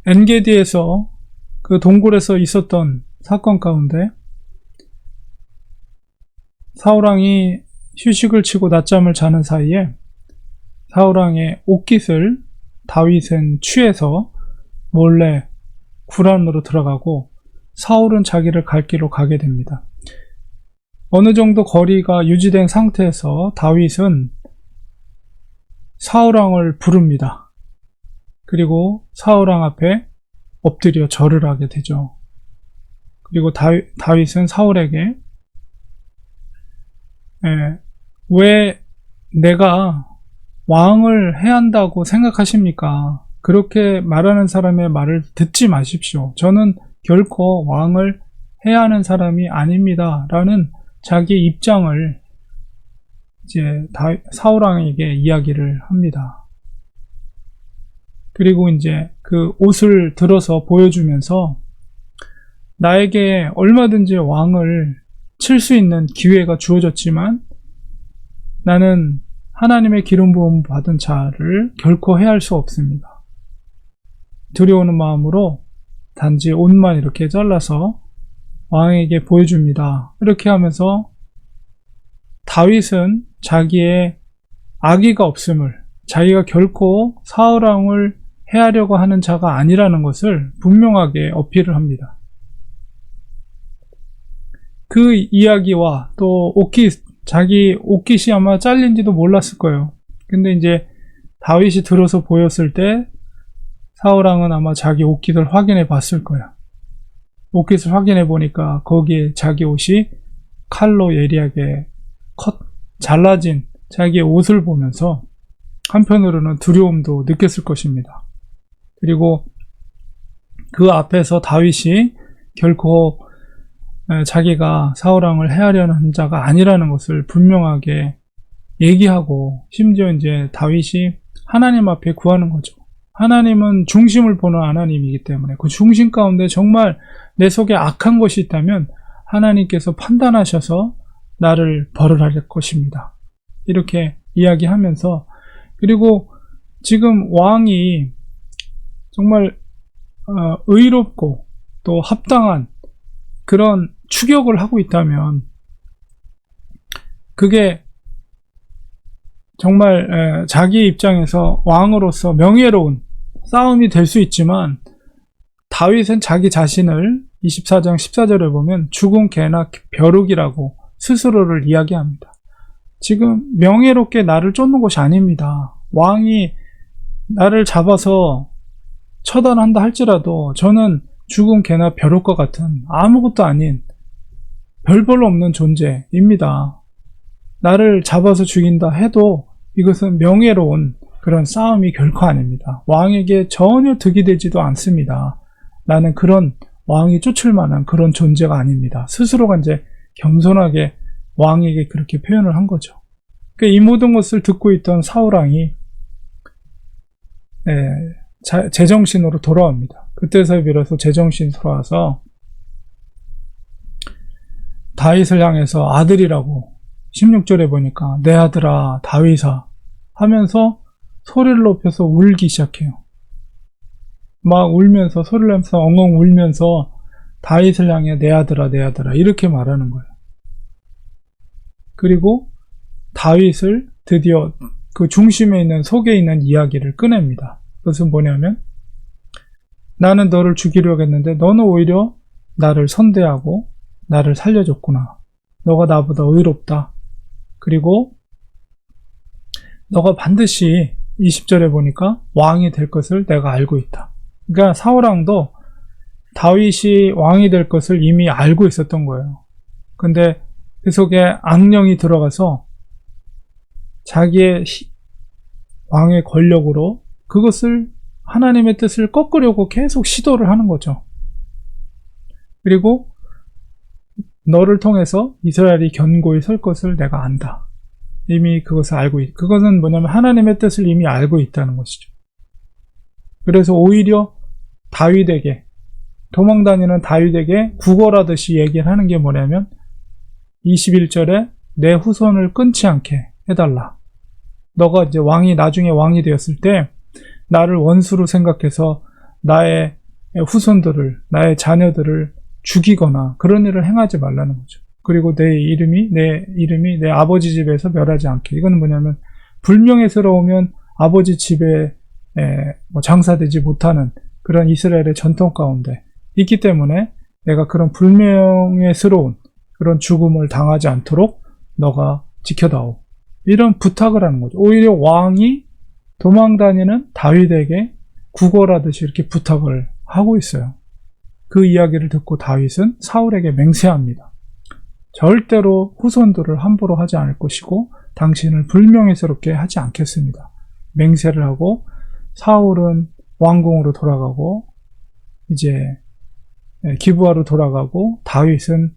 엔게디에서 그 동굴에서 있었던 사건 가운데 사울왕이 휴식을 치고 낮잠을 자는 사이에 사울왕의 옷깃을 다윗은 취해서 몰래 굴 안으로 들어가고 사울은 자기를 갈 길로 가게 됩니다. 어느 정도 거리가 유지된 상태에서 다윗은 사울왕을 부릅니다. 그리고 사울왕 앞에 엎드려 절을 하게 되죠. 그리고 다윗은 사울에게 왜 내가 왕을 해야 한다고 생각하십니까? 그렇게 말하는 사람의 말을 듣지 마십시오. 저는 결코 왕을 해야 하는 사람이 아닙니다. 라는 자기 입장을 이제 사울왕에게 이야기를 합니다. 그리고 이제 그 옷을 들어서 보여주면서 나에게 얼마든지 왕을 칠 수 있는 기회가 주어졌지만 나는 하나님의 기름 부음 받은 자를 결코 해할 수 없습니다. 두려워하는 마음으로 단지 옷만 이렇게 잘라서 왕에게 보여줍니다. 이렇게 하면서 다윗은 자기의 악의가 없음을, 자기가 결코 사울왕을 해하려고 하는 자가 아니라는 것을 분명하게 어필을 합니다. 그 이야기와 또 자기 옷깃이 아마 잘린지도 몰랐을 거예요. 근데 이제 다윗이 들어서 보였을 때 사울왕은 아마 자기 옷깃을 확인해 봤을 거야. 옷깃을 확인해 보니까 거기에 자기 옷이 칼로 예리하게 잘라진 자기의 옷을 보면서 한편으로는 두려움도 느꼈을 것입니다. 그리고 그 앞에서 다윗이 결코 자기가 사울왕을 해하려는 자가 아니라는 것을 분명하게 얘기하고, 심지어 이제 다윗이 하나님 앞에 구하는 거죠. 하나님은 중심을 보는 하나님이기 때문에 그 중심 가운데 정말 내 속에 악한 것이 있다면 하나님께서 판단하셔서 나를 벌을 것입니다. 이렇게 이야기하면서, 그리고 지금 왕이 정말 의롭고 또 합당한 그런 추격을 하고 있다면 그게 정말 자기 입장에서 왕으로서 명예로운 싸움이 될 수 있지만, 다윗은 자기 자신을 24장 14절에 보면 죽은 개나 벼룩이라고 스스로를 이야기합니다. 지금 명예롭게 나를 쫓는 것이 아닙니다. 왕이 나를 잡아서 처단한다 할지라도 저는 죽은 개나 벼룩과 같은 아무것도 아닌 별볼로 없는 존재입니다. 나를 잡아서 죽인다 해도 이것은 명예로운 그런 싸움이 결코 아닙니다. 왕에게 전혀 득이 되지도 않습니다. 나는 그런 왕이 쫓을 만한 그런 존재가 아닙니다. 스스로가 이제 겸손하게 왕에게 그렇게 표현을 한 거죠. 이 모든 것을 듣고 있던 사울왕이 제정신으로 돌아옵니다. 그때서 비로소 제정신이 돌아와서 다윗을 향해서 아들이라고 16절에 보니까 내 아들아 다윗아 하면서 소리를 높여서 울기 시작해요. 막 울면서 소리를 내면서 엉엉 울면서 다윗을 향해 내 아들아 내 아들아 이렇게 말하는 거예요. 그리고 다윗을 드디어 그 중심에 있는 속에 있는 이야기를 꺼냅니다. 그것은 뭐냐면 나는 너를 죽이려고 했는데 너는 오히려 나를 선대하고 나를 살려줬구나. 너가 나보다 의롭다. 그리고 너가 반드시 20절에 보니까 왕이 될 것을 내가 알고 있다. 그러니까 사울왕도 다윗이 왕이 될 것을 이미 알고 있었던 거예요. 근데 그 속에 악령이 들어가서 자기의 왕의 권력으로 그것을 하나님의 뜻을 꺾으려고 계속 시도를 하는 거죠. 그리고 너를 통해서 이스라엘이 견고히 설 것을 내가 안다. 이미 그것을 그것은 뭐냐면 하나님의 뜻을 이미 알고 있다는 것이죠. 그래서 오히려 다윗에게, 도망다니는 다윗에게 구걸하듯이 얘기를 하는 게 뭐냐면 21절에 내 후손을 끊지 않게 해달라. 너가 이제 나중에 왕이 되었을 때 나를 원수로 생각해서 나의 후손들을, 나의 자녀들을 죽이거나 그런 일을 행하지 말라는 거죠. 그리고 내 이름이 내 아버지 집에서 멸하지 않게. 이거는 뭐냐면 불명예스러우면 아버지 집에 장사되지 못하는 그런 이스라엘의 전통 가운데 있기 때문에 내가 그런 불명예스러운 그런 죽음을 당하지 않도록 너가 지켜다오. 이런 부탁을 하는 거죠. 오히려 왕이 도망다니는 다윗에게 구걸하듯이 이렇게 부탁을 하고 있어요. 그 이야기를 듣고 다윗은 사울에게 맹세합니다. 절대로 후손들을 함부로 하지 않을 것이고 당신을 불명예스럽게 하지 않겠습니다. 맹세를 하고 사울은 왕궁으로 돌아가고 이제 기브아로 돌아가고 다윗은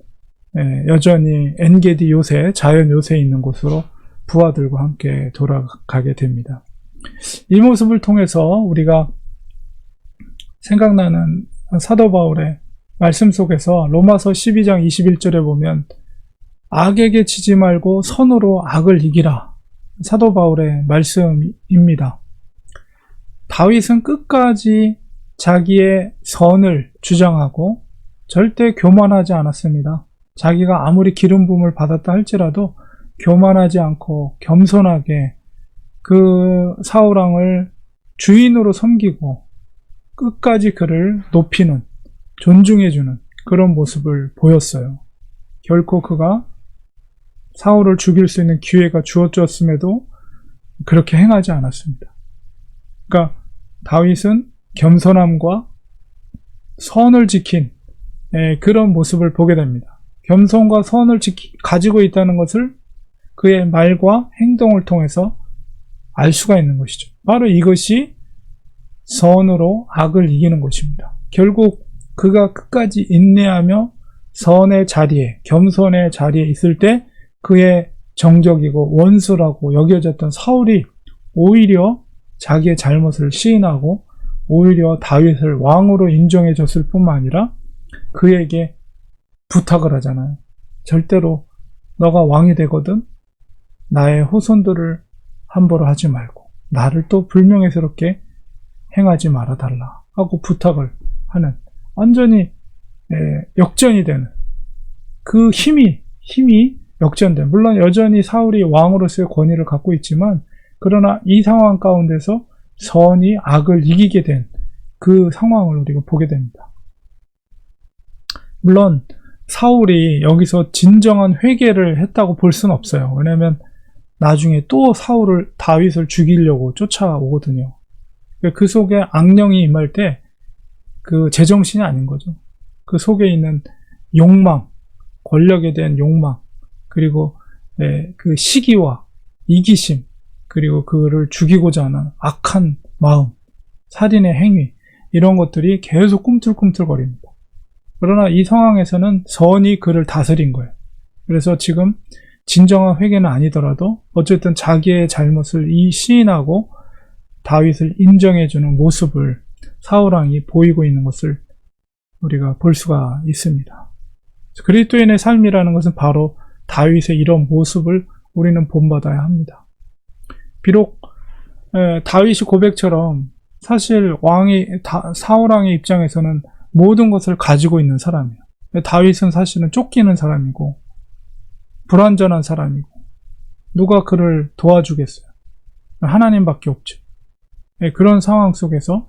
여전히 엔게디 요새, 자연 요새에 있는 곳으로 부하들과 함께 돌아가게 됩니다. 이 모습을 통해서 우리가 생각나는 사도 바울의 말씀 속에서 로마서 12장 21절에 보면 악에게 지지 말고 선으로 악을 이기라. 사도 바울의 말씀입니다. 다윗은 끝까지 자기의 선을 주장하고 절대 교만하지 않았습니다. 자기가 아무리 기름 부음을 받았다 할지라도 교만하지 않고 겸손하게 그 사울왕을 주인으로 섬기고 끝까지 그를 높이는, 존중해주는 그런 모습을 보였어요. 결코 그가 사울을 죽일 수 있는 기회가 주어졌음에도 그렇게 행하지 않았습니다. 그러니까 다윗은 겸손함과 선을 지킨 그런 모습을 보게 됩니다. 겸손과 선을 가지고 있다는 것을 그의 말과 행동을 통해서 알 수가 있는 것이죠. 바로 이것이 선으로 악을 이기는 것입니다. 결국 그가 끝까지 인내하며 선의 자리에, 겸손의 자리에 있을 때 그의 정적이고 원수라고 여겨졌던 사울이 오히려 자기의 잘못을 시인하고 오히려 다윗을 왕으로 인정해줬을 뿐만 아니라 그에게 부탁을 하잖아요. 절대로 너가 왕이 되거든 나의 후손들을 함부로 하지 말고 나를 또 불명예스럽게 행하지 말아달라 하고 부탁을 하는 완전히 역전이 되는 그 힘이 역전된, 물론 여전히 사울이 왕으로서의 권위를 갖고 있지만 그러나 이 상황 가운데서 선이 악을 이기게 된 그 상황을 우리가 보게 됩니다. 물론 사울이 여기서 진정한 회개를 했다고 볼 수는 없어요. 왜냐하면 나중에 또 다윗을 죽이려고 쫓아오거든요. 그 속에 악령이 임할 때 그 제정신이 아닌 거죠. 그 속에 있는 욕망, 권력에 대한 욕망, 그리고 그 시기와 이기심, 그리고 그를 죽이고자 하는 악한 마음, 살인의 행위, 이런 것들이 계속 꿈틀꿈틀거립니다. 그러나 이 상황에서는 선이 그를 다스린 거예요. 그래서 지금 진정한 회개는 아니더라도 어쨌든 자기의 잘못을 시인하고 다윗을 인정해주는 모습을 사울왕이 보이고 있는 것을 우리가 볼 수가 있습니다. 그리스도인의 삶이라는 것은 바로 다윗의 이런 모습을 우리는 본받아야 합니다. 비록 다윗이 고백처럼 사실 사울왕의 입장에서는 모든 것을 가지고 있는 사람이에요. 다윗은 사실은 쫓기는 사람이고 불완전한 사람이고 누가 그를 도와주겠어요? 하나님밖에 없죠. 그런 상황 속에서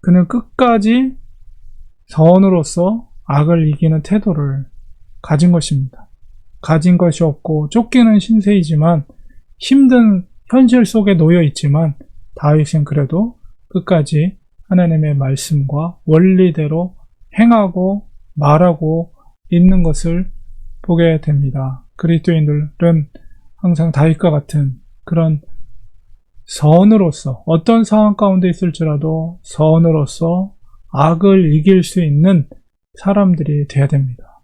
그는 끝까지 선으로서 악을 이기는 태도를 가진 것입니다. 가진 것이 없고 쫓기는 신세이지만 힘든 현실 속에 놓여 있지만 다윗은 그래도 끝까지 하나님의 말씀과 원리대로 행하고 말하고 있는 것을 보게 됩니다. 그리스도인들은 항상 다윗과 같은 그런 선으로서 어떤 상황 가운데 있을지라도 선으로서 악을 이길 수 있는 사람들이 되어야 됩니다.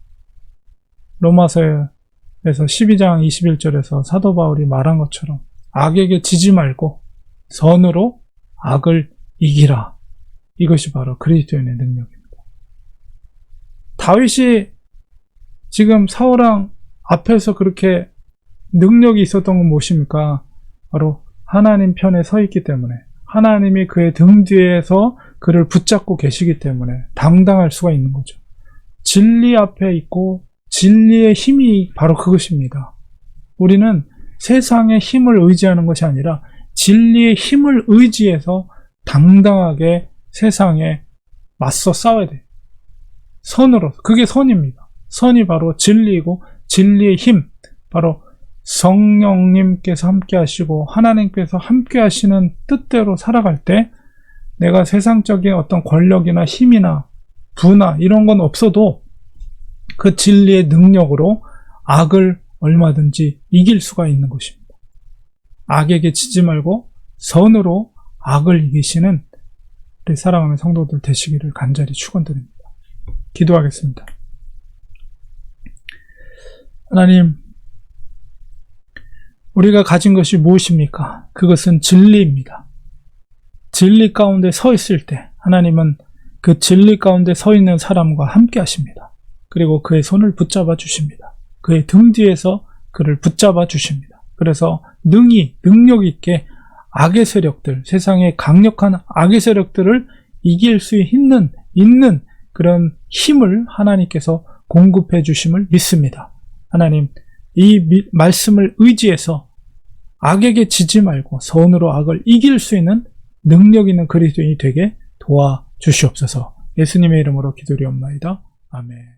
로마서에서 12장 21절에서 사도 바울이 말한 것처럼 악에게 지지 말고 선으로 악을 이기라. 이것이 바로 그리스도인의 능력입니다. 다윗이 지금 사울왕 앞에서 그렇게 능력이 있었던 건 무엇입니까? 바로 하나님 편에 서 있기 때문에 하나님이 그의 등 뒤에서 그를 붙잡고 계시기 때문에 당당할 수가 있는 거죠. 진리 앞에 있고 진리의 힘이 바로 그것입니다. 우리는 세상의 힘을 의지하는 것이 아니라 진리의 힘을 의지해서 당당하게 세상에 맞서 싸워야 돼요. 선으로. 그게 선입니다. 선이 바로 진리이고 진리의 힘, 바로 성령님께서 함께 하시고 하나님께서 함께 하시는 뜻대로 살아갈 때 내가 세상적인 어떤 권력이나 힘이나 부나 이런 건 없어도 그 진리의 능력으로 악을 얼마든지 이길 수가 있는 것입니다. 악에게 지지 말고 선으로 악을 이기시는 우리 사랑하는 성도들 되시기를 간절히 축원드립니다. 기도하겠습니다. 하나님, 우리가 가진 것이 무엇입니까? 그것은 진리입니다. 진리 가운데 서 있을 때 하나님은 그 진리 가운데 서 있는 사람과 함께 하십니다. 그리고 그의 손을 붙잡아 주십니다. 그의 등 뒤에서 그를 붙잡아 주십니다. 그래서 능력 있게 악의 세력들, 세상의 강력한 악의 세력들을 이길 수 있는 그런 힘을 하나님께서 공급해 주심을 믿습니다. 하나님, 이 말씀을 의지해서 악에게 지지 말고 선으로 악을 이길 수 있는 능력 있는 그리스도인이 되게 도와주시옵소서. 예수님의 이름으로 기도드리옵나이다. 아멘.